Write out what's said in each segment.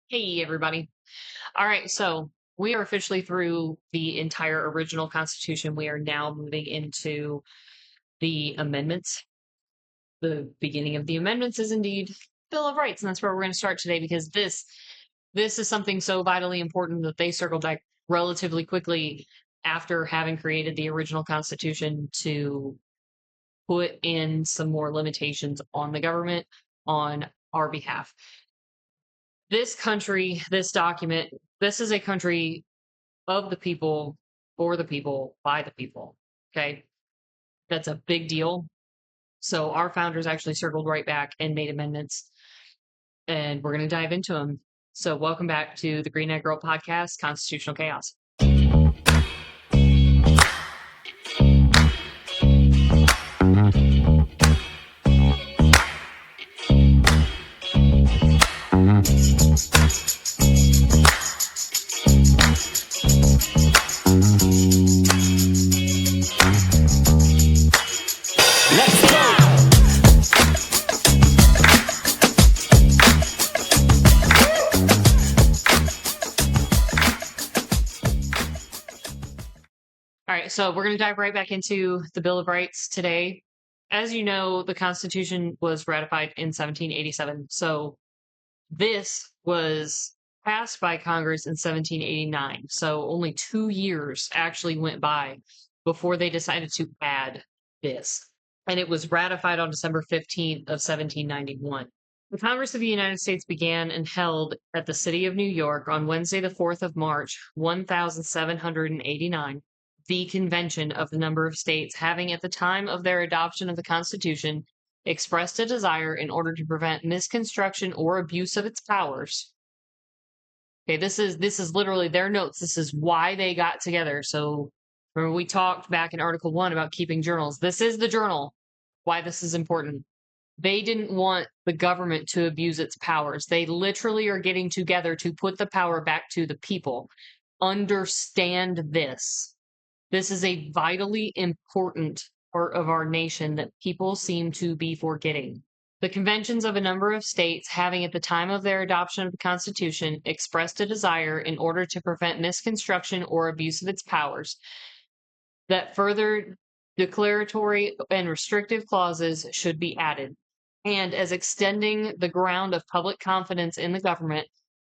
Hey, everybody. All right, so we are officially through the entire original Constitution. We are now moving into the amendments. The beginning of the amendments is indeed Bill of Rights, and that's where we're going to start today because this is something so vitally important that they circled back relatively quickly after having created the original Constitution to put in some more limitations on the government on our behalf. This country, this document, this is a country of the people, for the people, by the people. Okay. That's a big deal. So our founders actually circled right back and made amendments, and we're going to dive into them. So welcome back to the Green Egg Girl podcast, Constitutional Chaos. All right, so we're going to dive right back into the Bill of Rights today. As you know, the Constitution was ratified in 1787. So this was passed by Congress in 1789. So only 2 years actually went by before they decided to add this. And it was ratified on December 15th of 1791. The Congress of the United States began and held at the city of New York on Wednesday, the 4th of March, 1789, the convention of the number of states having at the time of their adoption of the Constitution expressed a desire in order to prevent misconstruction or abuse of its powers. Okay, this is literally their notes. This is why they got together. So remember we talked back in Article 1 about keeping journals. This is the journal, why this is important. They didn't want the government to abuse its powers. They literally are getting together to put the power back to the people. Understand this. This is a vitally important part of our nation that people seem to be forgetting. The conventions of a number of states having at the time of their adoption of the Constitution expressed a desire in order to prevent misconstruction or abuse of its powers that further declaratory and restrictive clauses should be added, and as extending the ground of public confidence in the government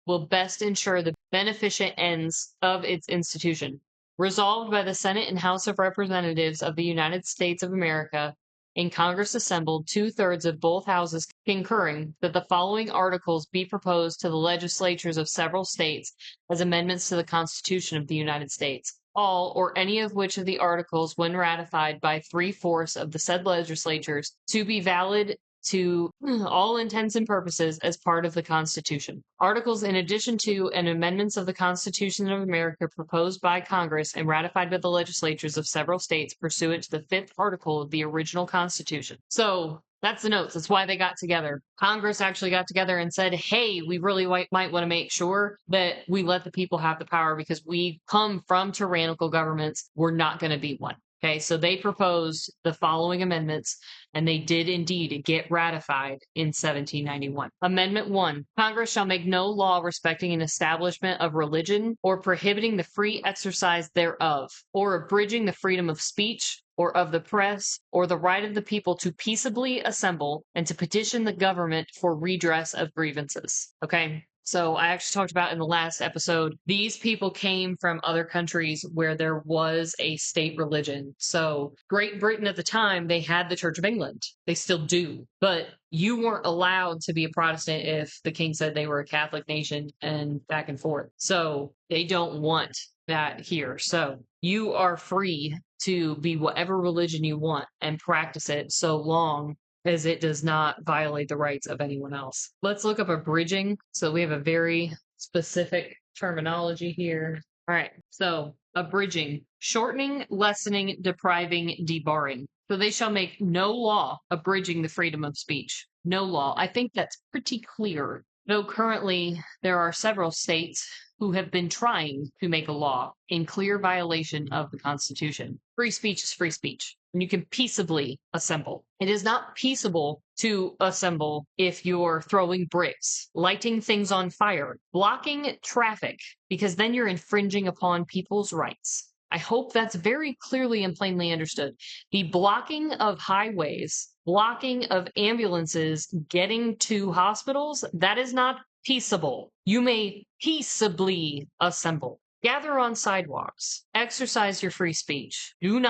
will best ensure the beneficent ends of its institution. Resolved by the Senate and House of Representatives of the United States of America, in Congress assembled, 2/3 of both houses concurring, that the following articles be proposed to the legislatures of several states as amendments to the Constitution of the United States. All or any of which of the articles, when ratified by 3/4 of the said legislatures, to be valid to all intents and purposes as part of the Constitution. Articles in addition to and amendments of the Constitution of America proposed by Congress and ratified by the legislatures of several states pursuant to the 5th article of the original Constitution. So that's the notes. That's why they got together. Congress actually got together and said, hey, we really might want to make sure that we let the people have the power because we come from tyrannical governments. We're not going to be one. Okay, so they proposed the following amendments, and they did indeed get ratified in 1791. Amendment 1. Congress shall make no law respecting an establishment of religion or prohibiting the free exercise thereof, or abridging the freedom of speech, or of the press, or the right of the people to peaceably assemble and to petition the government for redress of grievances. Okay? So I actually talked about in the last episode, these people came from other countries where there was a state religion. So Great Britain at the time, they had the Church of England. They still do. But you weren't allowed to be a Protestant if the king said they were a Catholic nation and back and forth. So they don't want that here. So you are free to be whatever religion you want and practice it so long as it does not violate the rights of anyone else. Let's look up abridging. So we have a very specific terminology here. All right, so abridging, shortening, lessening, depriving, debarring. So they shall make no law abridging the freedom of speech. No law. I think that's pretty clear. Though currently there are several states who have been trying to make a law in clear violation of the Constitution. Free speech is free speech, and you can peaceably assemble. It is not peaceable to assemble if you're throwing bricks, lighting things on fire, blocking traffic, because then you're infringing upon people's rights. I hope that's very clearly and plainly understood. The blocking of highways, blocking of ambulances getting to hospitals, that is not peaceable. You may peaceably assemble. Gather on sidewalks. Exercise your free speech. Do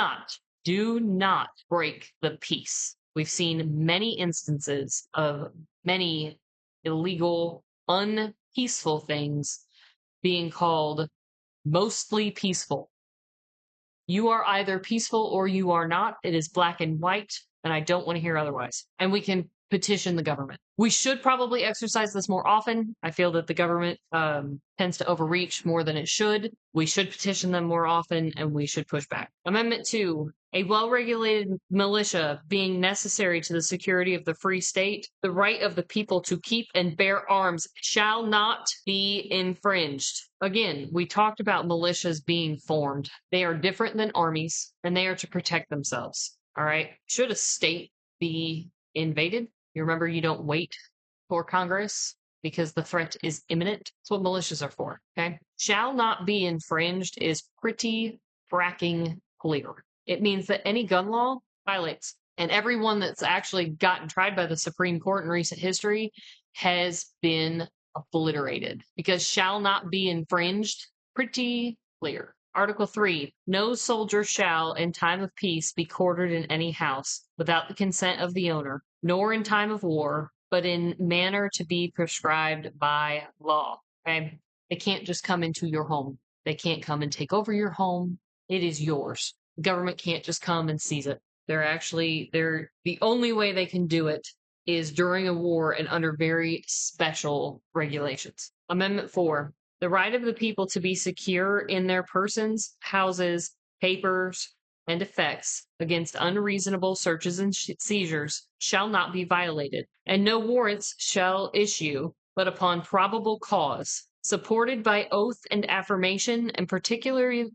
not break the peace. We've seen many instances of many illegal, unpeaceful things being called mostly peaceful. You are either peaceful or you are not. It is black and white, and I don't want to hear otherwise. And we can petition the government. We should probably exercise this more often. I feel that the government tends to overreach more than it should. We should petition them more often, and we should push back. Amendment 2. A well-regulated militia being necessary to the security of the free state, the right of the people to keep and bear arms shall not be infringed. Again, we talked about militias being formed. They are different than armies, and they are to protect themselves. All right. Should a state be invaded, you remember you don't wait for Congress because the threat is imminent. That's what militias are for. Okay. Shall not be infringed is pretty fracking clear. It means that any gun law violates. And everyone that's actually gotten tried by the Supreme Court in recent history has been obliterated because shall not be infringed, pretty clear. Article 3. No soldier shall, in time of peace, be quartered in any house without the consent of the owner, nor in time of war, but in manner to be prescribed by law. Okay? They can't just come into your home. They can't come and take over your home. It is yours. The government can't just come and seize it. The only way they can do it is during a war and under very special regulations. Amendment 4. The right of the people to be secure in their persons, houses, papers, and effects against unreasonable searches and seizures shall not be violated, and no warrants shall issue but upon probable cause, supported by oath and affirmation, and particularly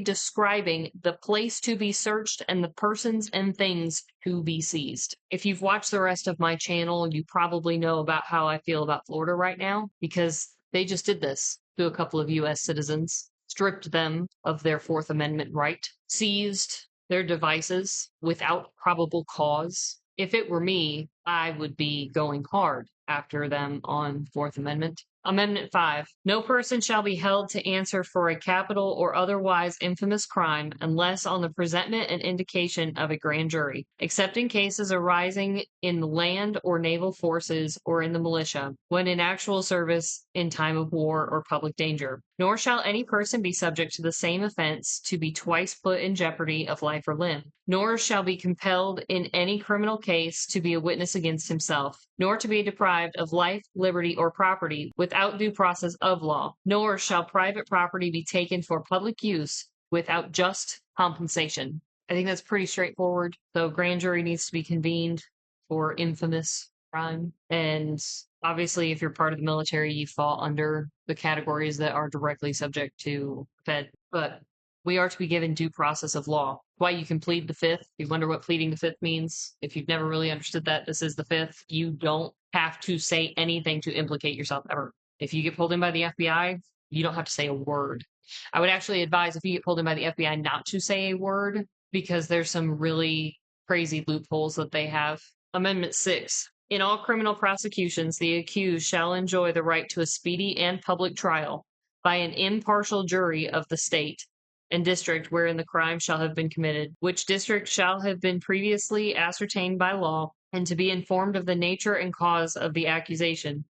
describing the place to be searched and the persons and things to be seized. If you've watched the rest of my channel, you probably know about how I feel about Florida right now, because they just did this to a couple of U.S. citizens, stripped them of their Fourth Amendment right, seized their devices without probable cause. If it were me, I would be going hard after them on Fourth Amendment. Amendment 5. No person shall be held to answer for a capital or otherwise infamous crime unless on the presentment and indication of a grand jury, except in cases arising in the land or naval forces or in the militia, when in actual service in time of war or public danger. Nor shall any person be subject to the same offense to be twice put in jeopardy of life or limb, nor shall be compelled in any criminal case to be a witness against himself, nor to be deprived of life, liberty, or property without due process of law, nor shall private property be taken for public use without just compensation. I think that's pretty straightforward. So grand jury needs to be convened for infamous crime. And obviously, if you're part of the military, you fall under the categories that are directly subject to Fed. But we are to be given due process of law. Why you can plead the fifth. You wonder what pleading the fifth means. If you've never really understood that, this is the fifth. You don't have to say anything to implicate yourself ever. If you get pulled in by the FBI, you don't have to say a word. I would actually advise if you get pulled in by the FBI not to say a word, because there's some really crazy loopholes that they have. Amendment 6. In all criminal prosecutions, the accused shall enjoy the right to a speedy and public trial by an impartial jury of the state and district wherein the crime shall have been committed, which district shall have been previously ascertained by law, and to be informed of the nature and cause of the accusation,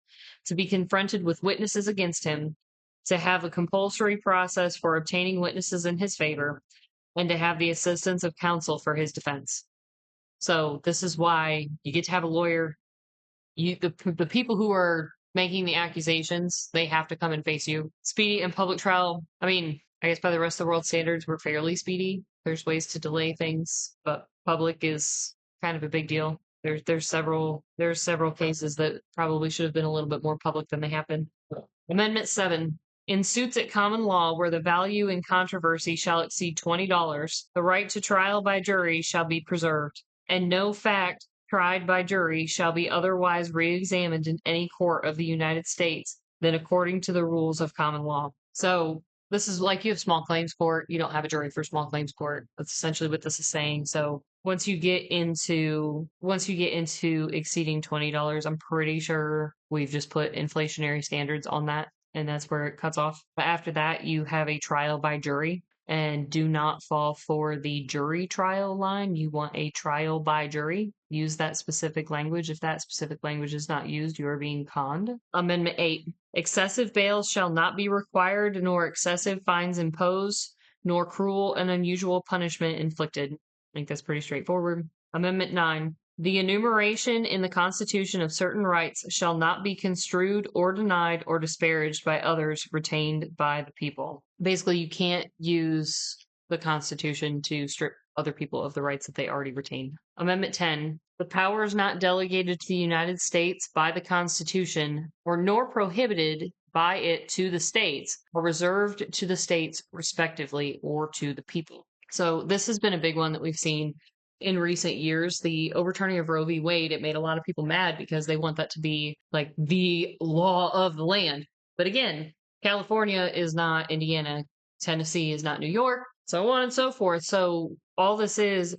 to be confronted with witnesses against him, to have a compulsory process for obtaining witnesses in his favor, and to have the assistance of counsel for his defense. So this is why you get to have a lawyer. The people who are making the accusations, they have to come and face you. Speedy and public trial. I mean, I guess by the rest of the world standards, we're fairly speedy. There's ways to delay things, but public is kind of a big deal. There's several cases that probably should have been a little bit more public than they have been. Amendment 7. In suits at common law where the value in controversy shall exceed $20, the right to trial by jury shall be preserved, and no fact tried by jury shall be otherwise re-examined in any court of the United States than according to the rules of common law. So this is like you have small claims court, you don't have a jury for small claims court. That's essentially what this is saying. So once you get into exceeding $20, I'm pretty sure we've just put inflationary standards on that, and that's where it cuts off. But after that, you have a trial by jury. And do not fall for the jury trial line. You want a trial by jury. Use that specific language. If that specific language is not used, you are being conned. Amendment 8. Excessive bail shall not be required, nor excessive fines imposed, nor cruel and unusual punishment inflicted. I think that's pretty straightforward. Amendment 9. The enumeration in the Constitution of certain rights shall not be construed or denied or disparaged by others retained by the people. Basically, you can't use the Constitution to strip other people of the rights that they already retain. Amendment 10. The powers not delegated to the United States by the Constitution, or nor prohibited by it to the states, are reserved to the states respectively or to the people. So this has been a big one that we've seen in recent years. The overturning of Roe v. Wade, it made a lot of people mad because they want that to be like the law of the land. But again, California is not Indiana, Tennessee is not New York, so on and so forth. So all this is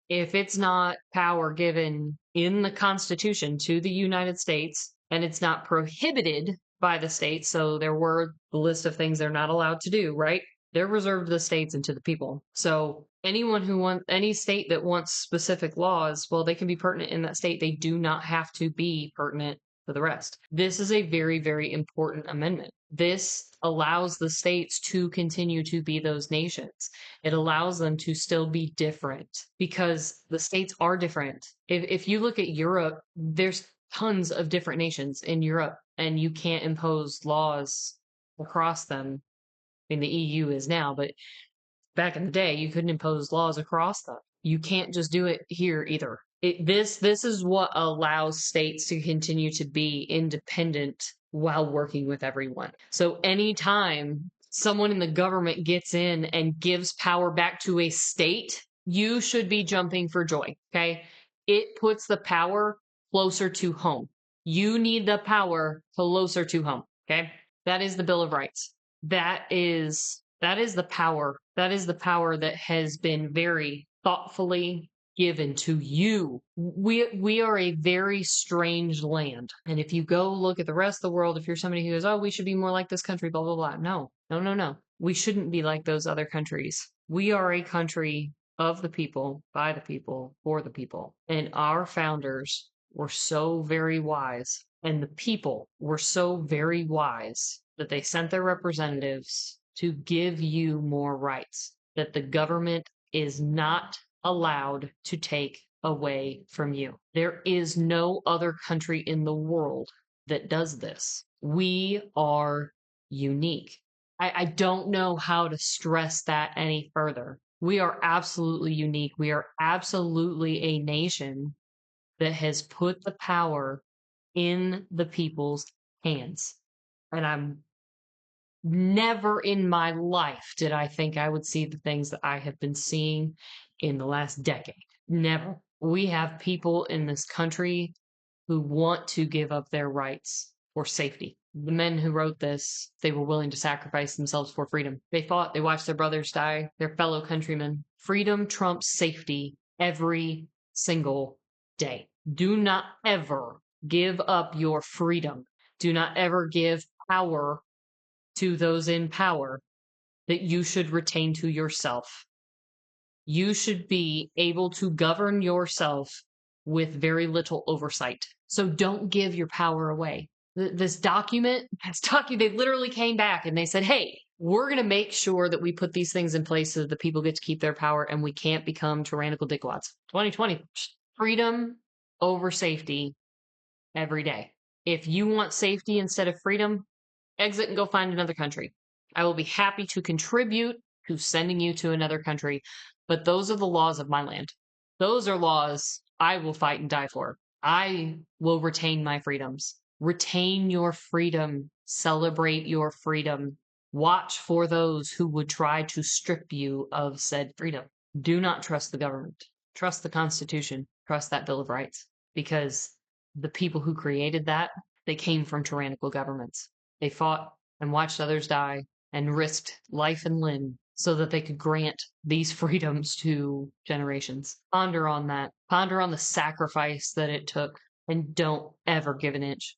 if it's not power given in the Constitution to the United States and it's not prohibited by the states, so there were the list of things they're not allowed to do, right? They're reserved to the states and to the people. So any state that wants specific laws, well, they can be pertinent in that state. They do not have to be pertinent for the rest. This is a very, very important amendment. This allows the states to continue to be those nations. It allows them to still be different because the states are different. If you look at Europe, there's tons of different nations in Europe, and you can't impose laws across them. I mean, the EU is now, but back in the day, you couldn't impose laws across them. You can't just do it here either. This is what allows states to continue to be independent while working with everyone. So anytime someone in the government gets in and gives power back to a state, you should be jumping for joy, okay? It puts the power closer to home. You need the power closer to home, okay? That is the Bill of Rights. That is the power. That is the power that has been very thoughtfully given to you. We are a very strange land. And if you go look at the rest of the world, if you're somebody who goes, oh, we should be more like this country, blah, blah, blah. No. We shouldn't be like those other countries. We are a country of the people, by the people, for the people. And our founders were so very wise. And the people were so very wise that they sent their representatives to give you more rights that the government is not allowed to take away from you. There is no other country in the world that does this. We are unique. I don't know how to stress that any further. We are absolutely unique. We are absolutely a nation that has put the power in the people's hands. And I'm never in my life did I think I would see the things that I have been seeing in the last decade. Never. We have people in this country who want to give up their rights for safety. The men who wrote this, they were willing to sacrifice themselves for freedom. They fought, they watched their brothers die, their fellow countrymen. Freedom trumps safety every single day. Do not ever give up your freedom. Do not ever give power to those in power that you should retain to yourself. You should be able to govern yourself with very little oversight. So don't give your power away. This document, they literally came back and they said, hey, we're going to make sure that we put these things in place so that the people get to keep their power and we can't become tyrannical dickwads. 2020, freedom over safety every day. If you want safety instead of freedom, exit and go find another country. I will be happy to contribute to sending you to another country, but those are the laws of my land. Those are laws I will fight and die for. I will retain my freedoms. Retain your freedom. Celebrate your freedom. Watch for those who would try to strip you of said freedom. Do not trust the government. Trust the Constitution. trust that Bill of Rights, because the people who created that, they came from tyrannical governments. They fought and watched others die and risked life and limb so that they could grant these freedoms to generations. Ponder on that. Ponder on the sacrifice that it took, and don't ever give an inch.